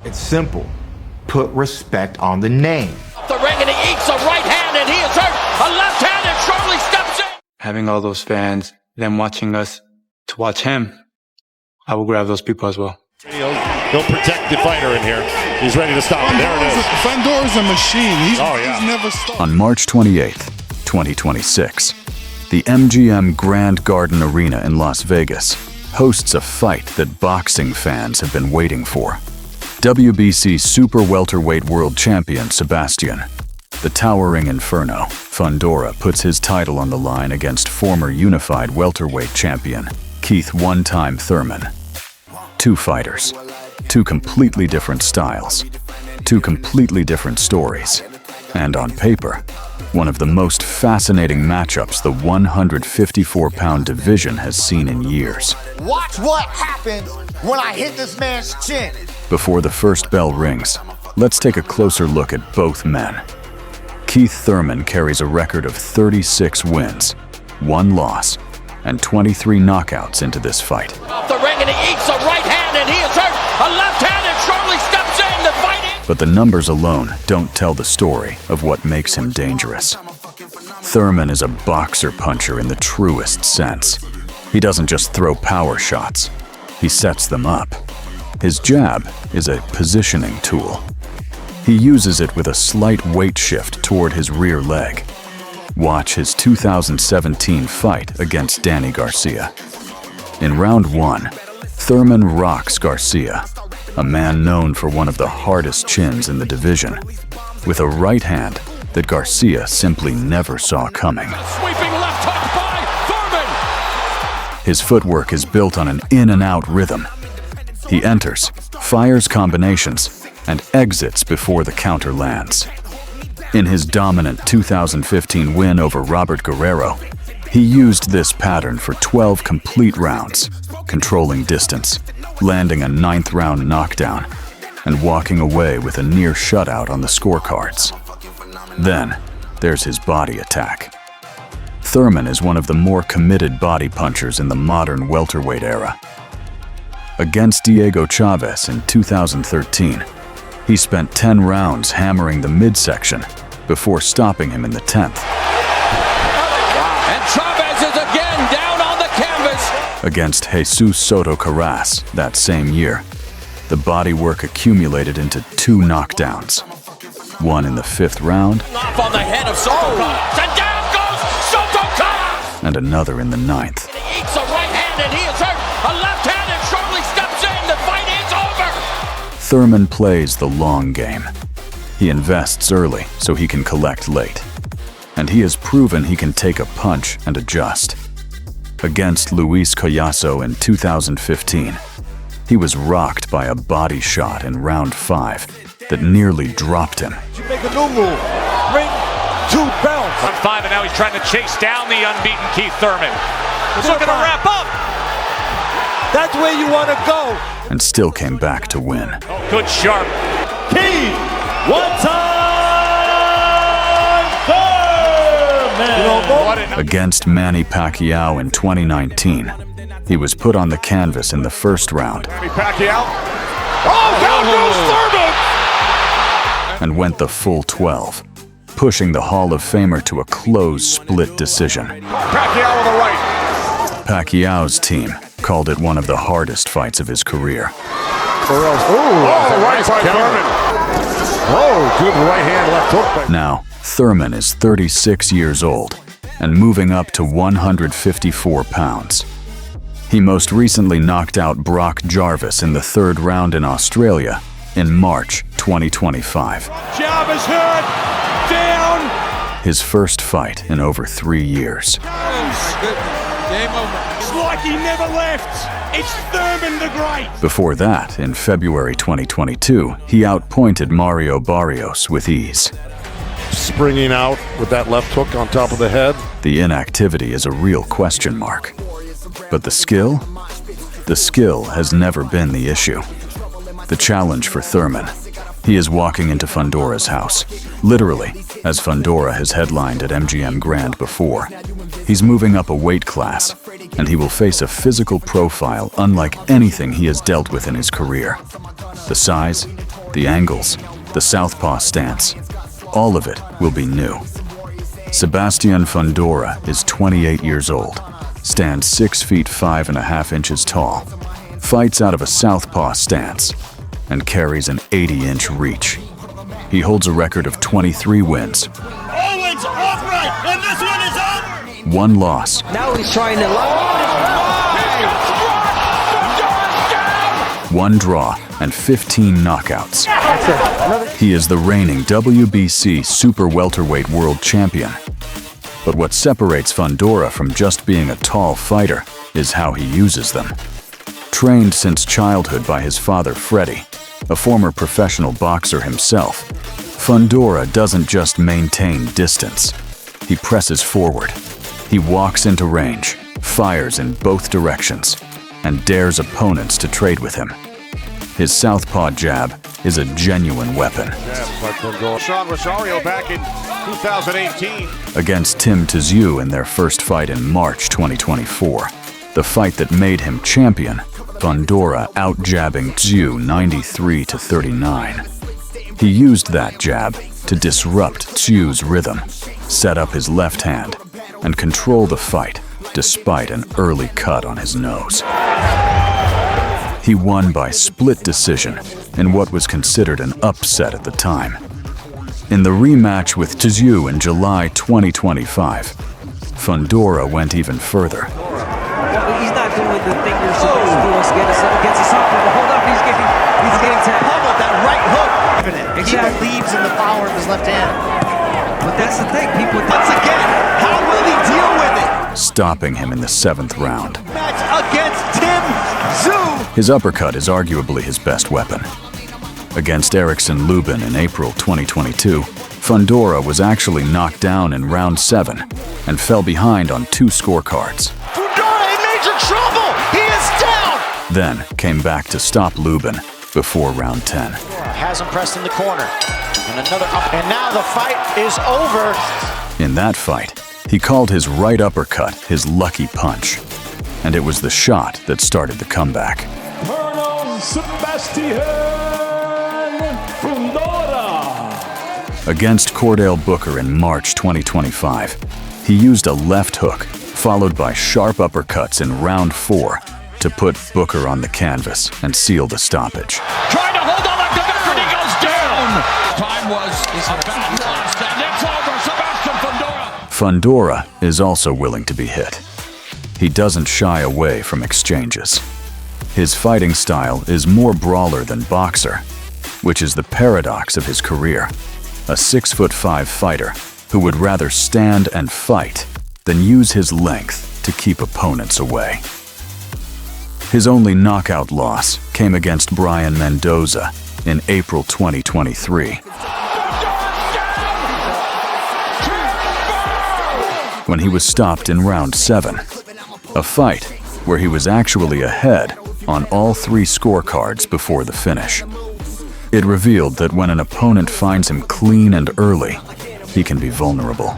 It's simple. Put respect on the name. The ring and he eats a right hand and he is hurt. A left hand and Charlie steps in. Having all those fans, them watching us to watch him, I will grab those people as well. He'll protect the fighter in here. He's ready to stop him. There it is. Fundora's a machine. He's never stopped. On March 28th, 2026, the MGM Grand Garden Arena in Las Vegas hosts a fight that boxing fans have been waiting for. WBC Super Welterweight World Champion Sebastian, the towering Inferno, Fundora, puts his title on the line against former unified welterweight champion Keith "one-time" Thurman. Two fighters, two completely different styles, two completely different stories, and on paper, one of the most fascinating matchups the 154-pound division has seen in years. Watch what happens when I hit this man's chin. Before the first bell rings, let's take a closer look at both men. Keith Thurman carries a record of 36 wins, 1 loss, and 23 knockouts into this fight. Off the ring and he eats a right hand and he is hurt. A left hand and Charlie steps in to fight it. But the numbers alone don't tell the story of what makes him dangerous. Thurman is a boxer-puncher in the truest sense. He doesn't just throw power shots, he sets them up. His jab is a positioning tool. He uses it with a slight weight shift toward his rear leg. Watch his 2017 fight against Danny Garcia. In round 1, Thurman rocks Garcia, a man known for one of the hardest chins in the division, with a right hand that Garcia simply never saw coming. Sweeping left hook by Thurman. His footwork is built on an in-and-out rhythm. He enters, fires combinations, and exits before the counter lands. In his dominant 2015 win over Robert Guerrero, he used this pattern for 12 complete rounds, controlling distance, landing a 9th round knockdown, and walking away with a near shutout on the scorecards. Then, there's his body attack. Thurman is one of the more committed body punchers in the modern welterweight era. Against Diego Chavez in 2013, he spent 10 rounds hammering the midsection before stopping him in the 10th. And Chavez is again down on the canvas. Against Jesus Soto Carras that same year, the bodywork accumulated into 2 knockdowns. One in the 5th round, Off on the head of Soto Carras. And down goes Soto Carras. and another in the 9th. He eats a right hand and he is hurt. A left hand and Charlie steps in. The fight is over. Thurman plays the long game. He invests early so he can collect late. And he has proven he can take a punch and adjust. Against Luis Collazo in 2015, he was rocked by a body shot in round 5 that nearly dropped him. You make a new move. Ring 2 belts. On 5, and now he's trying to chase down the unbeaten Keith Thurman. He's looking to wrap up. That's where you want to go. And still came back to win. Oh, good sharp. Keith, one-time Thurman. Against Manny Pacquiao in 2019, he was put on the canvas in the 1st round Manny Pacquiao. Oh, down goes Thurman. and went the full 12, pushing the Hall of Famer to a close split decision. Pacquiao on the right. Pacquiao's team called it one of the hardest fights of his career. Oh, right by Thurman. Oh, good right hand, left hook. Now, Thurman is 36 years old and moving up to 154 pounds. He most recently knocked out Brock Jarvis in the 3rd round in Australia in March 2025. Jarvis hurt. Down. His first fight in over 3 years. Game over. It's like he never left. It's Thurman the Great. Before that, in February 2022, he outpointed Mario Barrios with ease. Springing out with that left hook on top of the head. The inactivity is a real question mark. But the skill? The skill has never been the issue. The challenge for Thurman. He is walking into Fundora's house, literally, as Fundora has headlined at MGM Grand before. He's moving up a weight class, and he will face a physical profile unlike anything he has dealt with in his career. The size, the angles, the southpaw stance, all of it will be new. Sebastian Fundora is 28 years old, stands 6 feet 5.5 inches tall, fights out of a southpaw stance, and carries an 80-inch reach. He holds a record of 23 wins. Owens upright, and this one is over. 1 loss. Now he's trying to One draw and 15 knockouts. He is the reigning WBC Super Welterweight World Champion. But what separates Fundora from just being a tall fighter is how he uses them. Trained since childhood by his father Freddie, a former professional boxer himself, Fundora doesn't just maintain distance. He presses forward. He walks into range, fires in both directions, and dares opponents to trade with him. His southpaw jab is a genuine weapon. Sean Rosario back in 2018. Against Tim Tszyu in their first fight in March 2024, the fight that made him champion, Fundora out-jabbing Tszyu 93-39. He used that jab to disrupt Tszyu's rhythm, set up his left hand, and control the fight despite an early cut on his nose. He won by split decision in what was considered an upset at the time. In the rematch with Tszyu in July 2025, Fundora went even further. He's not doing the thing you're supposed to do against a soccer. Hold up, he's getting tapped. Pummeled that right hook. Exactly. He believes in the power of his left hand. But that's the thing, people. Once again, how will he deal with it? Stopping him in the 7th round. Match against Tim Tszyu. His uppercut is arguably his best weapon. Against Erickson Lubin in April 2022, Fundora was actually knocked down in round 7 and fell behind on 2 scorecards. Fundora in major trouble. He is down. Then came back to stop Lubin before round 10. Has him pressed in the corner. And another up. And now the fight is over. In that fight, he called his right uppercut his lucky punch. And it was the shot that started the comeback. Sebastian Fundora. Against Cordell Booker in March 2025, he used a left hook, followed by sharp uppercuts in round 4 to put Booker on the canvas and seal the stoppage. Trying to hold on to Booker, and he goes down. Time was about lost, and it's over. Sebastian Fundora. Fundora is also willing to be hit. He doesn't shy away from exchanges. His fighting style is more brawler than boxer, which is the paradox of his career. A 6'5" fighter who would rather stand and fight than use his length to keep opponents away. His only knockout loss came against Brian Mendoza in April 2023. When he was stopped in round 7, a fight where he was actually ahead on all 3 scorecards before the finish. It revealed that when an opponent finds him clean and early, he can be vulnerable.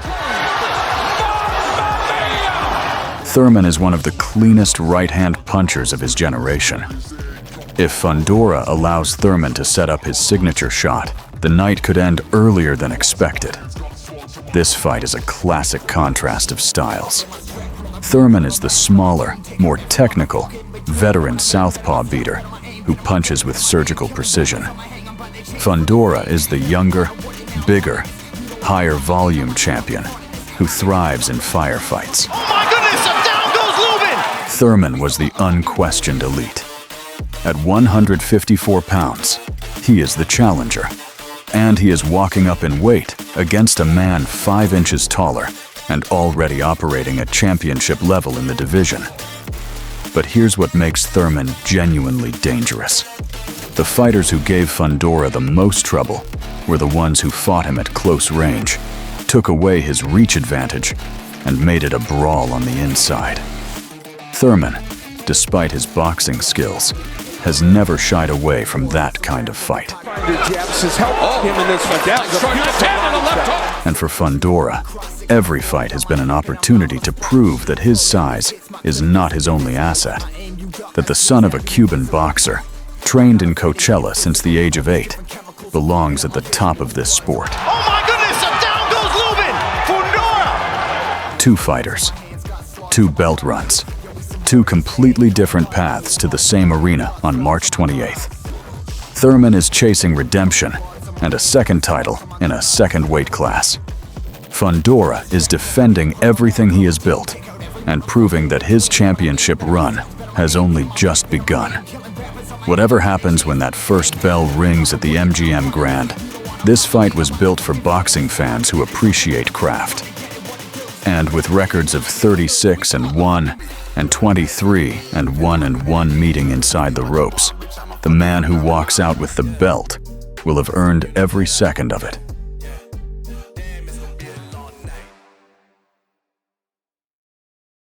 Thurman is one of the cleanest right-hand punchers of his generation. If Fundora allows Thurman to set up his signature shot, the night could end earlier than expected. This fight is a classic contrast of styles. Thurman is the smaller, more technical, veteran southpaw beater who punches with surgical precision. Fundora is the younger, bigger, higher volume champion who thrives in firefights. Oh my goodness, down goes Lubin. Thurman was the unquestioned elite. At 154 pounds, he is the challenger. And he is walking up in weight against a man 5 inches taller and already operating at championship level in the division. But here's what makes Thurman genuinely dangerous. The fighters who gave Fundora the most trouble were the ones who fought him at close range, took away his reach advantage, and made it a brawl on the inside. Thurman, despite his boxing skills, has never shied away from that kind of fight. And for Fundora, every fight has been an opportunity to prove that his size is not his only asset, that the son of a Cuban boxer, trained in Coachella since the age of 8, belongs at the top of this sport. Oh my goodness, down goes Lubin! Fundora! 2 fighters, 2 belt runs, 2 completely different paths to the same arena on March 28th. Thurman is chasing redemption and a second title in a second weight class. Fundora is defending everything he has built and proving that his championship run has only just begun. Whatever happens when that first bell rings at the MGM Grand, this fight was built for boxing fans who appreciate craft. And with records of 36-1 and 23-1 meeting inside the ropes, the man who walks out with the belt will have earned every second of it.